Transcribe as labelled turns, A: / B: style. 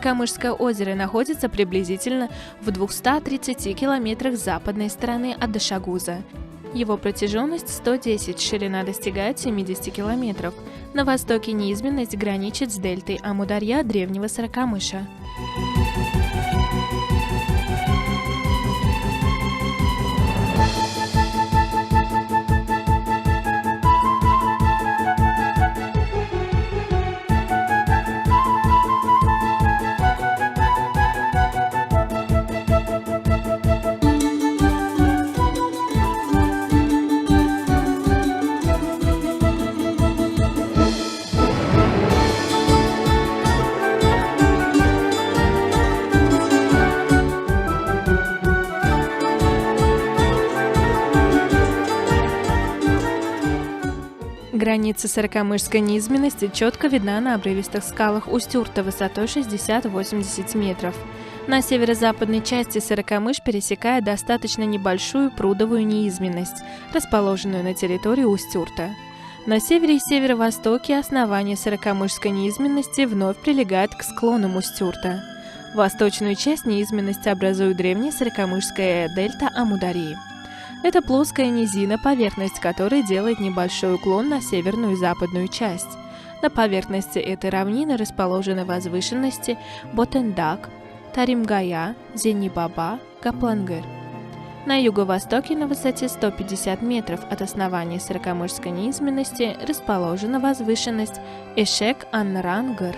A: Сарыкамышское озеро находится приблизительно в 230 километрах с западной стороны от Дашогуза. Его протяженность 110, ширина достигает 70 километров. На востоке низменность граничит с дельтой Амударья древнего Сарыкамыша. Граница Сарыкамышской низменности четко видна на обрывистых скалах Устюрта высотой 60-80 метров. На северо-западной части Сарыкамыш пересекает достаточно небольшую прудовую низменность, расположенную на территории Устюрта. На севере и северо-востоке основание Сарыкамышской низменности вновь прилегает к склонам Устюрта. Восточную часть низменности образует древняя Сарыкамышская дельта Амударьи. Это плоская низина, поверхность которой делает небольшой уклон на северную и западную часть. На поверхности этой равнины расположены возвышенности Ботендак, Таримгая, Зенибаба, Гаплангыр. На юго-востоке на высоте 150 метров от основания Сарыкамышской низменности расположена возвышенность Эшек-Аннарангыр.